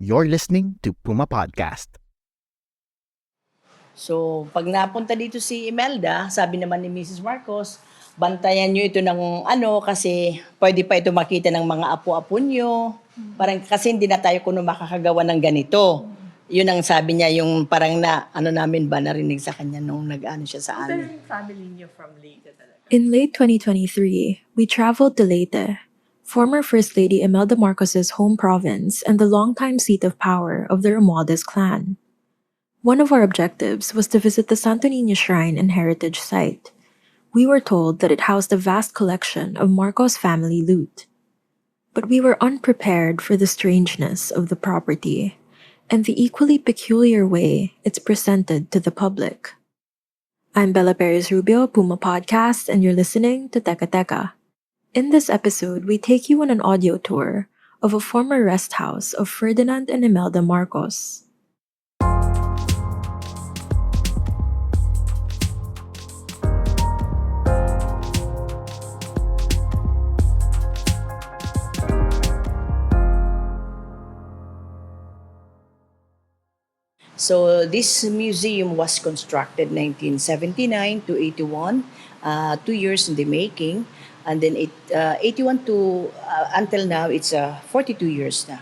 You're listening to PumaPodcast. So, pag napunta dito si Imelda, sabi naman ni Mrs. Marcos, bantayan nyo ito ng kasi pwede pa ito makita ng mga apo-apo nyo. Parang kasi hindi na tayo kuno makakagawa ng ganito. Yun ang sabi niya, yung parang namin ba, narinig sa kanya nung nag-ano siya sa amin. Family niyo from Leyte talaga. In late 2023, we traveled to Leyte, former First Lady Imelda Marcos's home province and the longtime seat of power of the Romualdez clan. One of our objectives was to visit the Santo Niño Shrine and Heritage Site. We were told that it housed a vast collection of Marcos family loot. But we were unprepared for the strangeness of the property and the equally peculiar way it's presented to the public. I'm Bella Perez Rubio, Puma Podcast, and you're listening to Teka Teka. In this episode, we take you on an audio tour of a former rest house of Ferdinand and Imelda Marcos. So, this museum was constructed 1979 to 81, 2 years in the making. And then 81 to until now, it's 42 years na.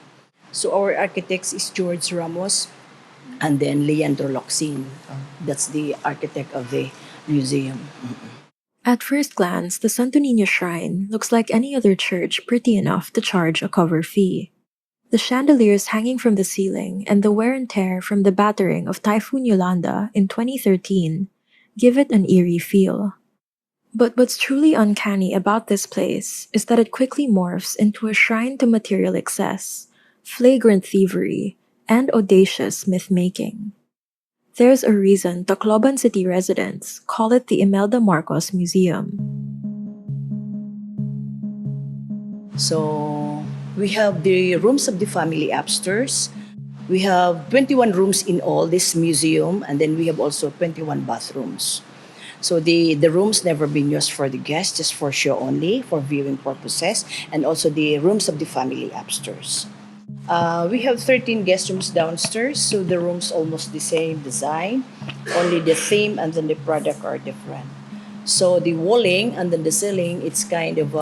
So, our architects is George Ramos and then Leandro Locsin. That's the architect of the museum. At first glance, the Santo Niño Shrine looks like any other church pretty enough to charge a cover fee. The chandeliers hanging from the ceiling and the wear and tear from the battering of Typhoon Yolanda in 2013 give it an eerie feel. But what's truly uncanny about this place is that it quickly morphs into a shrine to material excess, flagrant thievery, and audacious myth-making. There's a reason Tacloban City residents call it the Imelda Marcos Museum. So, we have the rooms of the family upstairs. We have 21 rooms in all this museum, and then we have also 21 bathrooms. So the rooms never been used for the guests, just for show only, for viewing purposes, and also the rooms of the family upstairs. We have 13 guest rooms downstairs, so the rooms almost the same design, only the theme and then the product are different. So the walling and then the ceiling, it's kind of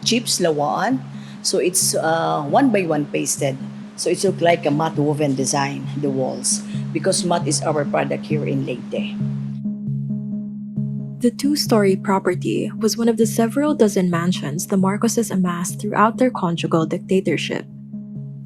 chips lawaan. So it's one by one pasted. So it looks like a matte woven design, the walls, because matte is our product here in Leyte. The two-story property was one of the several dozen mansions the Marcoses amassed throughout their conjugal dictatorship.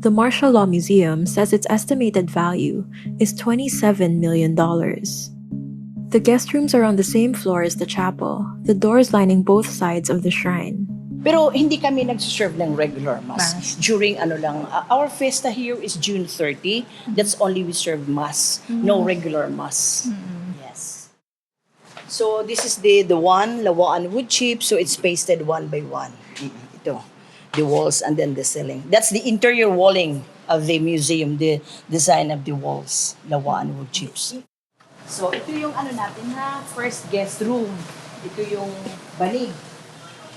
The Martial Law Museum says its estimated value is $27 million. The guest rooms are on the same floor as the chapel, the doors lining both sides of the shrine. Pero hindi kami nagsiserve ng regular mass. During our fiesta here is June 30. That's only we serve mass, no regular mass. Yes. So this is the one, lawaan wood chip, so it's pasted one by one. Ito, the walls and then the ceiling. That's the interior walling of the museum, the design of the walls, lawaan wood chips. So ito yung natin first guest room. Ito yung banig.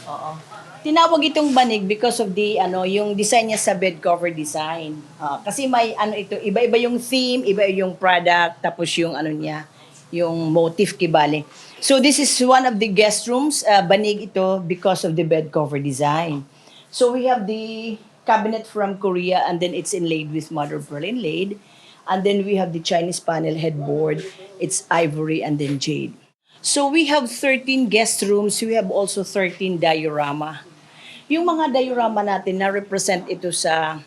Oo. Tinawag itong banig because of the yung design niya sa bed cover design. Kasi may ito, iba-iba yung theme, iba yung product, tapos yung niya, yung motif kibali. So this is one of the guest rooms, banig ito because of the bed cover design. So we have the cabinet from Korea and then it's inlaid with mother of pearl inlaid. And then we have the Chinese panel headboard, it's ivory and then jade. So we have 13 guest rooms, we have also 13 diorama. Yung mga diorama natin na represent ito sa,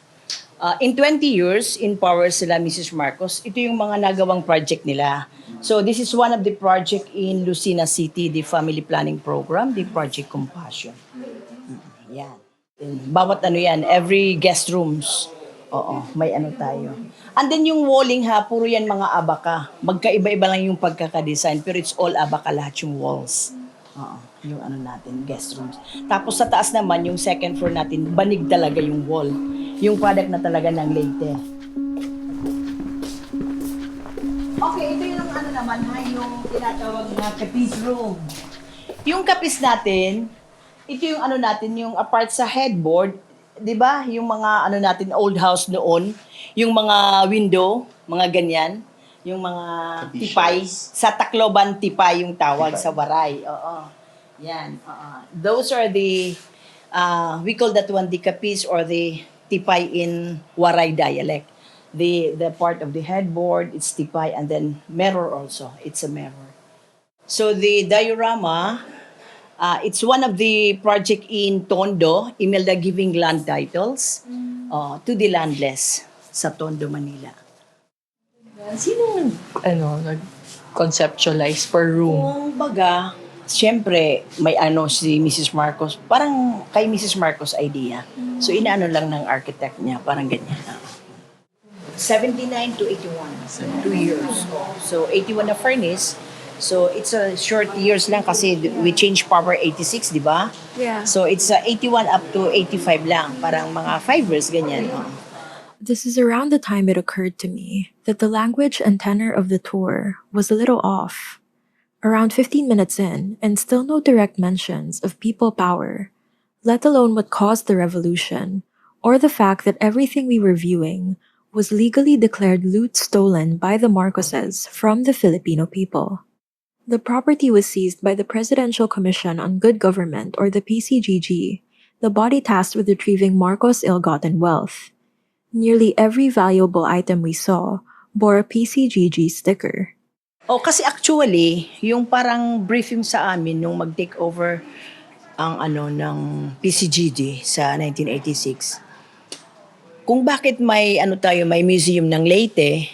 in 20 years, in power sila Mrs. Marcos, ito yung mga nagawang project nila. So this is one of the project in Lucena City, the family planning program, the Project Compassion. Yan. Bawat yan, every guest rooms. Oo, may tayo. And then yung walling puro yan mga abaka. Magkaiba-iba lang yung pagkakadesign, pero it's all abaka lahat yung walls. Oo, yung natin, guest rooms. Tapos sa taas naman, yung second floor natin, banig talaga yung wall. Yung product na talaga ng Leyte. Okay, ito yung naman yung tinatawag na kapis room. Yung kapis natin, ito yung natin, yung apart sa headboard, 'di ba, yung mga ano natin, old house noon, yung mga window, mga ganyan, yung mga tipay, sa Tacloban tipay yung tawag sa Waray. Oo. Yan, oo. Those are the, we call that one the kapis or the tipay in Waray dialect. The part of the headboard, it's tipay, and then mirror also, it's a mirror. So the diorama, it's one of the project in Tondo, Imelda giving land titles to the landless sa Tondo, Manila. Sino nag-conceptualize per room? Kung baga, siyempre, may si Mrs. Marcos, parang kay Mrs. Marcos idea. So, inaano lang ng architect niya, parang ganyan. 79 to 81, so 2 years. So, 81 na furnace. So, it's a short years lang kasi we changed power 86, di ba? Yeah. So, it's 81 up to 85 lang. Parang mga 5 years, ganyan. This is around the time it occurred to me that the language and tenor of the tour was a little off. Around 15 minutes in, and still no direct mentions of people power, let alone what caused the revolution, or the fact that everything we were viewing was legally declared loot stolen by the Marcoses from the Filipino people. The property was seized by the Presidential Commission on Good Government, or the PCGG, the body tasked with retrieving Marcos' ill-gotten wealth. Nearly every valuable item we saw bore a PCGG sticker. Kasi actually, yung parang briefing sa amin nung mag-take over ang ng PCGG sa 1986. Kung bakit may may museum ng Leyte,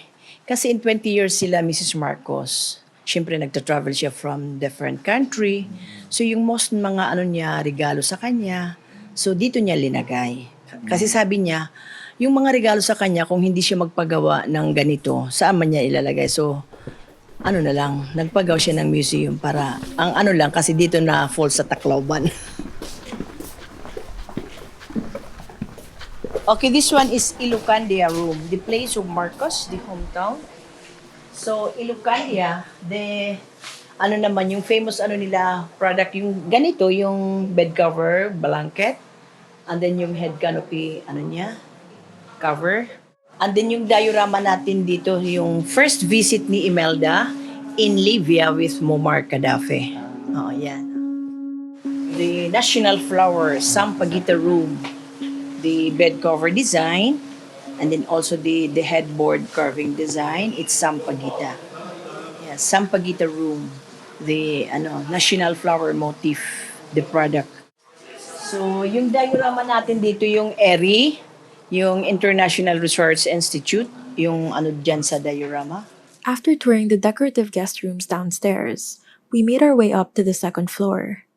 kasi in 20 years sila Mrs. Marcos. Siyempre nagta-travel siya from different country. So yung most mga niya, regalo sa kanya, so dito niya linagay. Kasi sabi niya, yung mga regalo sa kanya, kung hindi siya magpagawa ng ganito, saan man niya ilalagay? So, na lang, nagpagawa siya ng museum para, ang lang, kasi dito na fall sa Tacloban. Okay, this one is Ilucandia room, the place of Marcos, the hometown. So, Ilucandia, naman, yung famous nila product, yung ganito, yung bed cover, blanket, and then yung head canopy, cover. And then yung diorama natin dito, yung first visit ni Imelda in Libya with Muammar Gaddafi. Yan. The national flower, Sampaguita room, the bed cover design, and then also the headboard carving design, it's Sampaguita. Yeah, Sampaguita room, the national flower motif, the product. So, yung diorama natin dito, yung ERI, yung International Research Institute, yung dyan sa diorama. After touring the decorative guest rooms downstairs, we made our way up to the second floor.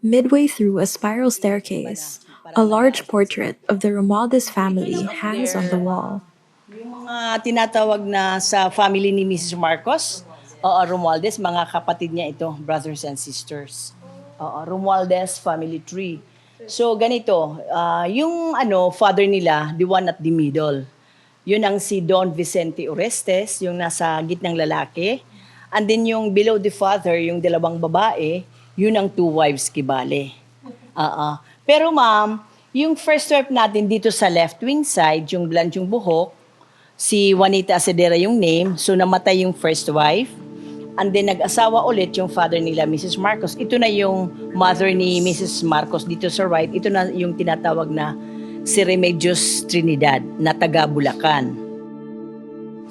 Midway through a spiral staircase, a large portrait of the Romualdez family hangs on the wall. Yung mga tinatawag na sa family ni Mrs. Marcos, Romualdez, mga kapatid niya ito, brothers and sisters. Romualdez family tree. So ganito, yung father nila, the one at the middle. Yun ang si Don Vicente Orestes, yung nasa gitnang lalaki. And then yung below the father, yung dalawang babae, yun ang two wives kibale. Pero ma'am, yung first wife natin dito sa left wing side, yung blonde yung buhok, si Juanita Acedera yung name, so namatay yung first wife. And then nag-asawa ulit yung father nila, Mrs. Marcos. Ito na yung mother ni Mrs. Marcos dito sa right. Ito na yung tinatawag na si Remedios Trinidad na taga Bulacan.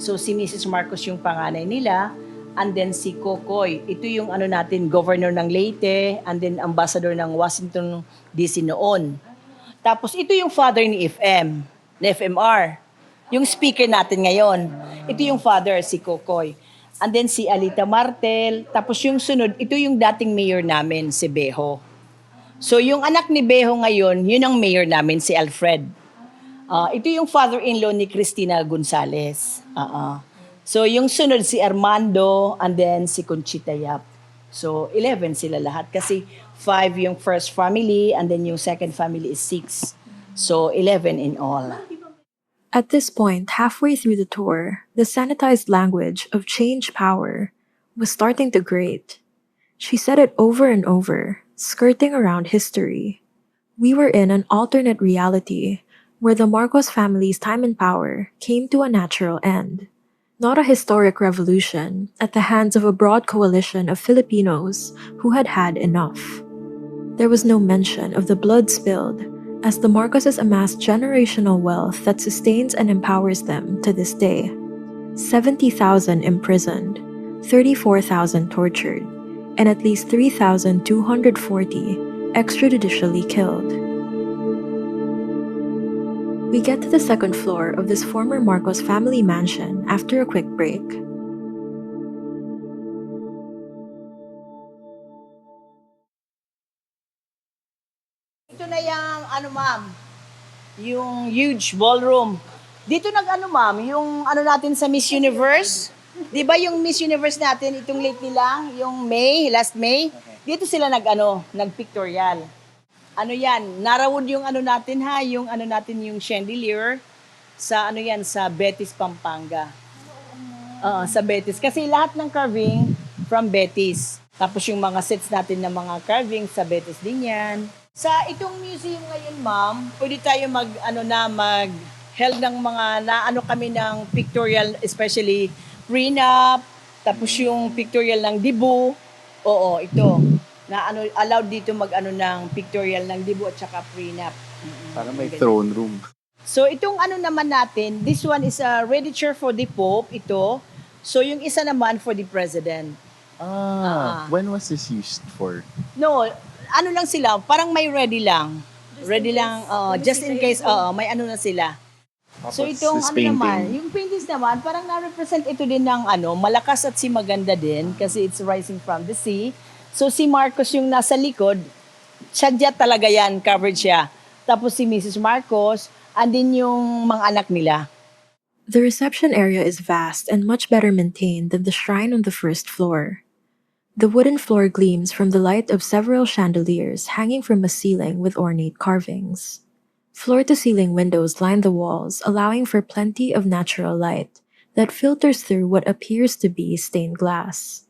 So si Mrs. Marcos yung panganay nila. And then si Kokoy, ito yung natin, governor ng Leyte, and then ambassador ng Washington DC noon. Tapos ito yung father ni FMR. Yung speaker natin ngayon. Ito yung father, si Kokoy. And then si Alita Martel. Tapos yung sunod, ito yung dating mayor namin, si Beho. So yung anak ni Beho ngayon, yun ang mayor namin, si Alfred. Ito yung father-in-law ni Cristina Gonzalez. So yung sunod si Armando, and then si Conchita Yap. So 11 sila lahat. Kasi 5 yung first family, and then yung second family is 6. So 11 in all. At this point, halfway through the tour, the sanitized language of change power was starting to grate. She said it over and over, skirting around history. We were in an alternate reality where the Marcos family's time and power came to a natural end. Not a historic revolution at the hands of a broad coalition of Filipinos who had had enough. There was no mention of the blood spilled, as the Marcoses amassed generational wealth that sustains and empowers them to this day. 70,000 imprisoned, 34,000 tortured, and at least 3,240 extrajudicially killed. We get to the second floor of this former Marcos family mansion after a quick break. Ito na yung, ma'am, yung huge ballroom. Dito ma'am, yung natin sa Miss Universe. Di ba yung Miss Universe natin, itong lately lang, yung last May, dito sila nag-pictorial. Yan, narawod yung natin ha, yung natin yung chandelier sa sa Betis, Pampanga. Sa Betis. Kasi lahat ng carving from Betis. Tapos yung mga sets natin ng mga carving sa Betis din yan. Sa itong museum ngayon, ma'am, pwede tayo mag-held ng mga kami ng pictorial, especially prenup, tapos yung pictorial ng dibu. Oo, ito. Allowed dito ng pictorial ng dibu at saka prenup. Parang may throne room. So itong naman natin, this one is a ready chair for the Pope, ito. So yung isa naman for the President. When was this used for? No, lang sila, parang may ready lang. Just in case, may na sila. So itong this painting. naman, yung paintings naman, parang na-represent ito din ng malakas at si maganda din kasi it's rising from the sea. So si Marcos yung nasa likod, sadya talaga yan, covered siya. Tapos si Mrs. Marcos, andin yung mga anak nila. The reception area is vast and much better maintained than the shrine on the first floor. The wooden floor gleams from the light of several chandeliers hanging from a ceiling with ornate carvings. Floor-to-ceiling windows line the walls, allowing for plenty of natural light that filters through what appears to be stained glass.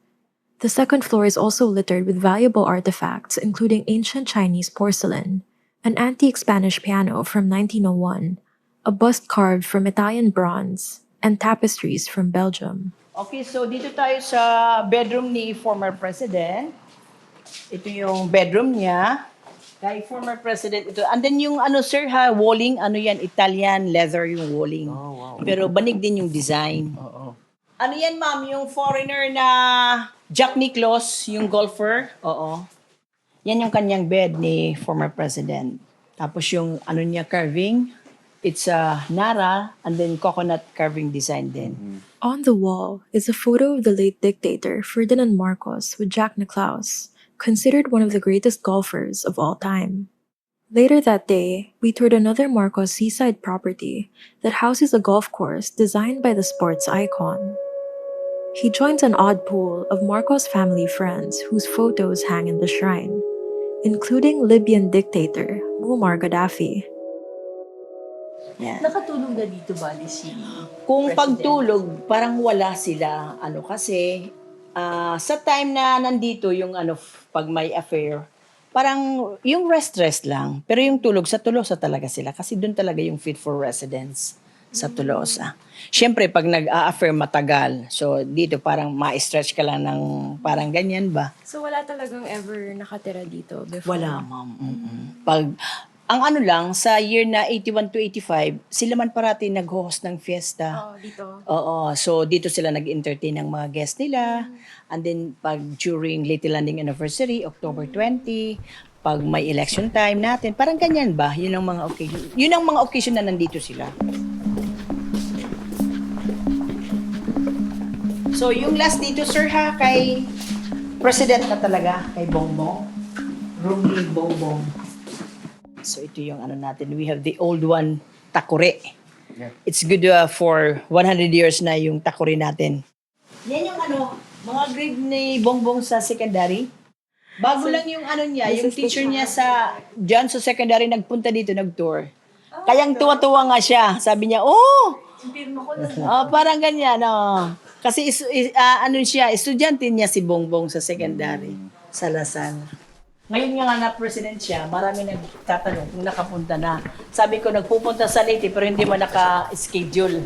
The second floor is also littered with valuable artifacts, including ancient Chinese porcelain, an antique Spanish piano from 1901, a bust carved from Italian bronze, and tapestries from Belgium. Okay, so dito tayo sa bedroom ni former President. Ito yung bedroom niya. Kay former President ito. And then yung sir ha, walling, yan, Italian leather yung walling. Oh, wow. Pero banig din yung design. Oo. Yan ma'am, yung foreigner na Jack Nicklaus, yung golfer. Oo. Yan yung kanyang bed ni former President. Tapos yung niya carving, it's a Nara and then coconut carving design din. On the wall is a photo of the late dictator Ferdinand Marcos with Jack Nicklaus, considered one of the greatest golfers of all time. Later that day, we toured another Marcos seaside property that houses a golf course designed by the sports icon. He joins an odd pool of Marcos family friends whose photos hang in the shrine, including Libyan dictator Muammar Gaddafi. Yan. Nakatulog na dito ba si Kung President? pagtulog, parang wala sila. Kasi sa time na nandito yung pag may affair, parang yung rest lang. Pero yung tulog, sa Tolosa talaga sila. Kasi doon talaga yung fit for residence sa Tolosa. Siyempre, pag nag-a-affair matagal, so dito parang ma-stretch ka lang ng parang ganyan ba? So wala talagang ever nakatira dito before? Wala, ma'am. Pag, ang lang, sa year na 81 to 85, sila man parati nag-host ng fiesta. Dito. Oo, so dito sila nag-entertain ng mga guests nila. And then pag during Little Landing Anniversary, October 20, pag may election time natin, parang ganyan ba? Yun ang mga occasion. Yun ang mga occasion na nandito sila. So yung last dito, sir ha, kay President na talaga, kay Bongbong. Room ni Bongbong. So ito yung natin. We have the old one, takore. Yeah. It's good for 100 years na yung takore natin. Yan yung mga grade ni Bongbong sa secondary. Bago lang yung niya, yung teacher niya dyan sa secondary nagpunta dito, nag-tour. Kayang tuwa-tuwa nga siya. Sabi niya, parang ganyan, Kasi siya, estudyante niya si Bongbong sa secondary, sa Lasal. Ngayon nga na president siya, marami nagtatanong kung nakapunta na. Sabi ko, nagpupunta sa Leyte pero hindi man naka-schedule.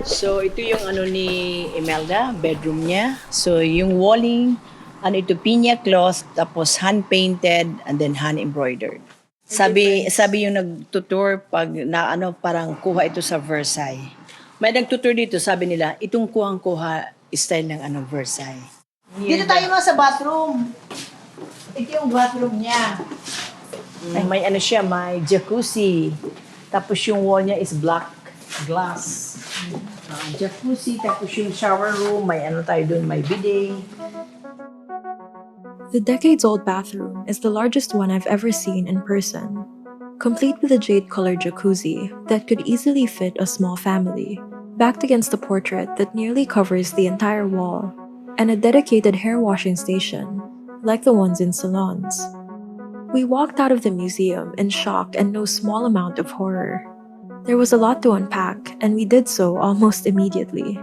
So, ito yung ano ni Imelda, bedroom niya. So, yung walling, ito piña cloth, tapos hand-painted, and then hand-embroidered. Sabi yung nagtutour pag parang kuha ito sa Versailles. May nagtutour dito, sabi nila, itong kuha style ng Versailles. Dito tayo mga sa bathroom. Ito yung bathroom niya. May siya, may jacuzzi. Tapos yung wall niya is black glass. Jacuzzi, tapos yung shower room, may tayo doon, may bidet. The decades-old bathroom is the largest one I've ever seen in person, complete with a jade-colored jacuzzi that could easily fit a small family, backed against a portrait that nearly covers the entire wall, and a dedicated hair-washing station, like the ones in salons. We walked out of the museum in shock and no small amount of horror. There was a lot to unpack, and we did so almost immediately.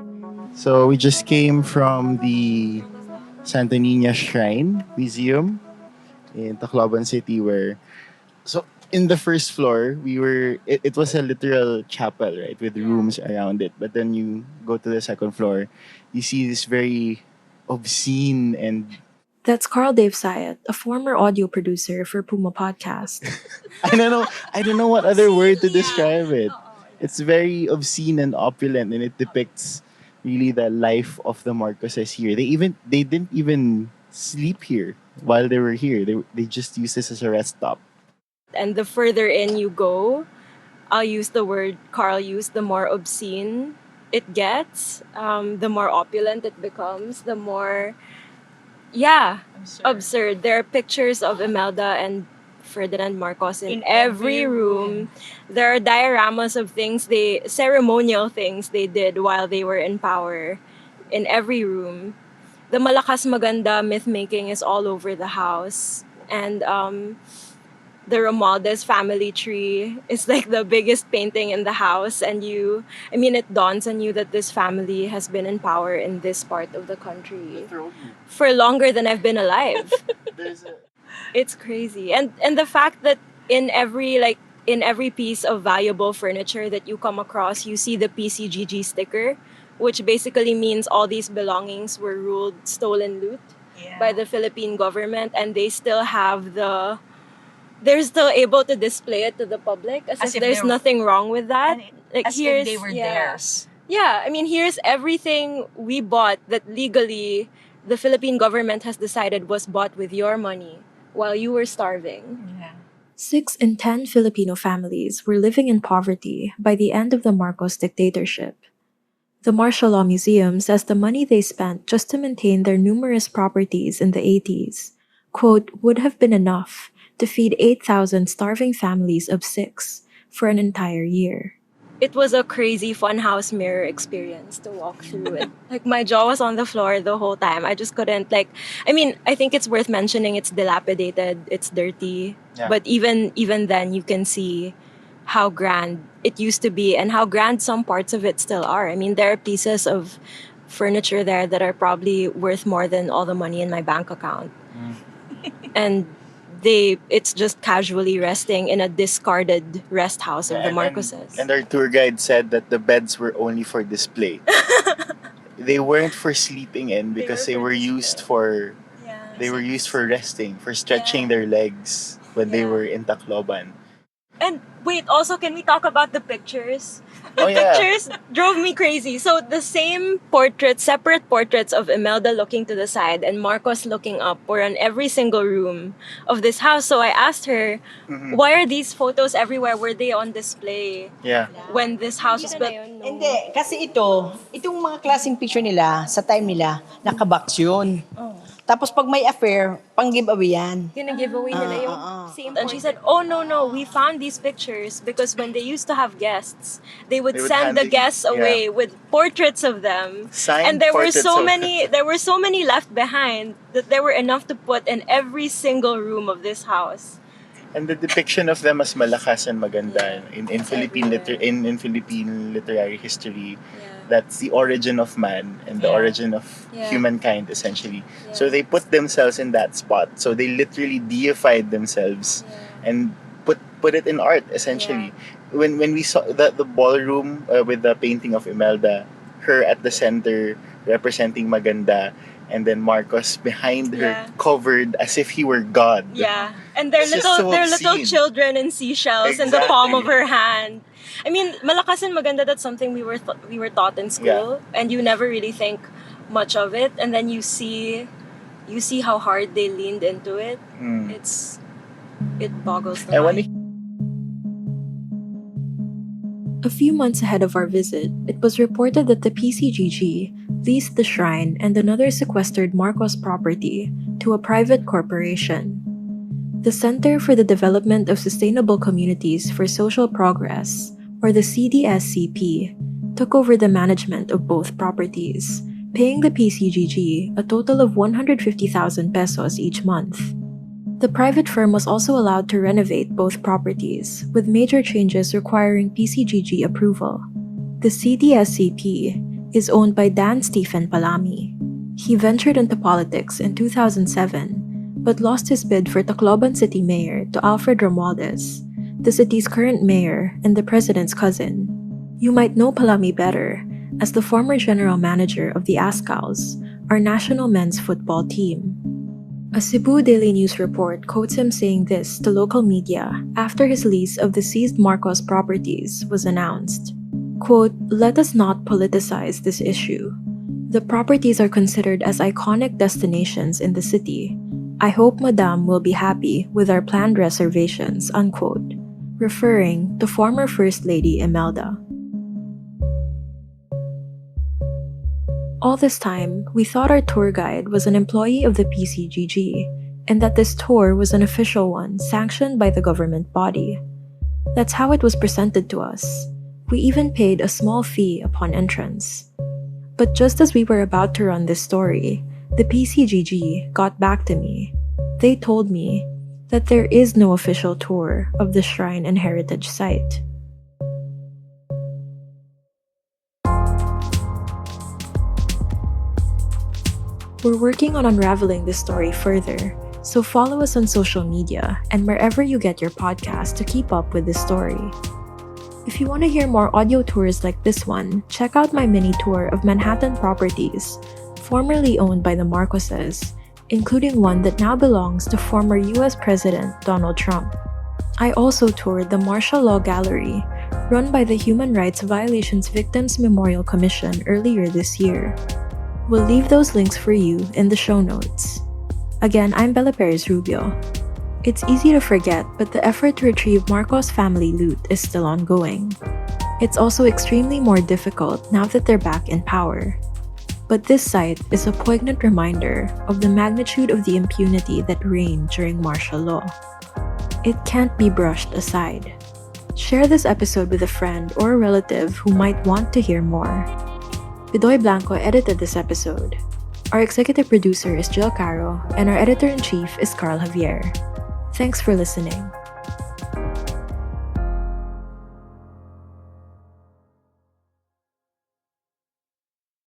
So we just came from the Santa Nina Shrine Museum in Tacloban City so in the first floor, it was a literal chapel, right, with rooms around it. But then you go to the second floor, you see this very obscene and... That's Carl Dave Sayat, a former audio producer for PumaPodcast. I don't know what other word to describe it. It's very obscene and opulent, and it depicts really the life of the Marcoses here. They didn't even sleep here while they were here. They just used this as a rest stop. And the further in you go, I'll use the word Carl used, the more obscene it gets, the more opulent it becomes, the more, absurd. There are pictures of Imelda and Ferdinand Marcos in every room. There are dioramas of ceremonial things they did while they were in power in every room. The Malakas Maganda myth-making is all over the house. And the Romualdez family tree is like the biggest painting in the house. And it dawns on you that this family has been in power in this part of the country for longer than I've been alive. It's crazy. And the fact that in every piece of valuable furniture that you come across, you see the PCGG sticker, which basically means all these belongings were ruled stolen loot by the Philippine government, and they still have they're still able to display it to the public as if there's nothing wrong with that. As if they were theirs. Yeah, here's everything we bought that legally the Philippine government has decided was bought with your money while you were starving. Yeah. 6 in 10 Filipino families were living in poverty by the end of the Marcos dictatorship. The Martial Law Museum says the money they spent just to maintain their numerous properties in the 80s, quote, would have been enough to feed 8,000 starving families of 6 for an entire year. It was a crazy funhouse mirror experience to walk through it. My jaw was on the floor the whole time. I just couldn't I think it's worth mentioning it's dilapidated, it's dirty. Yeah. But even then you can see how grand it used to be and how grand some parts of it still are. There are pieces of furniture there that are probably worth more than all the money in my bank account. And it's just casually resting in a discarded rest house of the Marcoses. And our tour guide said that the beds were only for display. They weren't for sleeping in because they were used for resting, for stretching their legs when they were in Tacloban. And wait, also, can we talk about the pictures? The pictures drove me crazy. So the same separate portraits of Imelda looking to the side and Marcos looking up were in every single room of this house. So I asked her, why are these photos everywhere? Were they on display when this house was built? Hindi, kasi itong mga klaseng picture nila, sa time nila, nakabox yun. Tapos pag may affair, pang-giveaway yan. Gina-giveaway nila yung same. And she said, oh no, we found these pictures because when they used to have guests, they would send the guests away with portraits of them. Signed and there were portraits so many left behind that there were enough to put in every single room of this house. And the depiction of them as malakas and maganda in Philippine in Philippine literary history, that's the origin of man and the origin of humankind essentially. So they put themselves in that spot. So they literally deified themselves and put it in art essentially. When we saw the ballroom with the painting of Imelda, her at the center representing maganda, and then Marcos behind her covered as if he were God. Yeah. And their It's just little so their little obscene. children and seashells in the palm of her hand. I mean, malakas and maganda, that's something we were taught in school, and you never really think much of it, and then you see how hard they leaned into it. It boggles the And when mind. A few months ahead of our visit, it was reported that the PCGG leased the shrine and another sequestered Marcos property to a private corporation. The Center for the Development of Sustainable Communities for Social Progress, or the CDSCP, took over the management of both properties, paying the PCGG a total of 150,000 pesos each month. The private firm was also allowed to renovate both properties, with major changes requiring PCGG approval. The CDSCP is owned by Dan Stephen Palami. He ventured into politics in 2007, but lost his bid for Tacloban City Mayor to Alfred Romualdez, the city's current mayor and the president's cousin. You might know Palami better as the former general manager of the Ascals, our national men's football team. A Cebu Daily News report quotes him saying this to local media after his lease of the seized Marcos properties was announced. Quote, "Let us not politicize this issue. The properties are considered as iconic destinations in the city. I hope Madame will be happy with our planned reservations," unquote, referring to former First Lady Imelda. All this time, we thought our tour guide was an employee of the PCGG and that this tour was an official one sanctioned by the government body. That's how it was presented to us. We even paid a small fee upon entrance. But just as we were about to run this story, the PCGG got back to me. They told me that there is no official tour of the shrine and heritage site. We're working on unraveling this story further, so follow us on social media and wherever you get your podcast to keep up with this story. If you want to hear more audio tours like this one, check out my mini tour of Manhattan properties, formerly owned by the Marcoses, including one that now belongs to former US President Donald Trump. I also toured the Martial Law Gallery, run by the Human Rights Violations Victims Memorial Commission earlier this year. We'll leave those links for you in the show notes. Again, I'm Bella Perez Rubio. It's easy to forget, but the effort to retrieve Marcos family loot is still ongoing. It's also extremely more difficult now that they're back in power. But this site is a poignant reminder of the magnitude of the impunity that reigned during martial law. It can't be brushed aside. Share this episode with a friend or a relative who might want to hear more. Bidoy Blanco edited this episode. Our executive producer is Jill Caro, and our editor-in-chief is Carl Javier. Thanks for listening.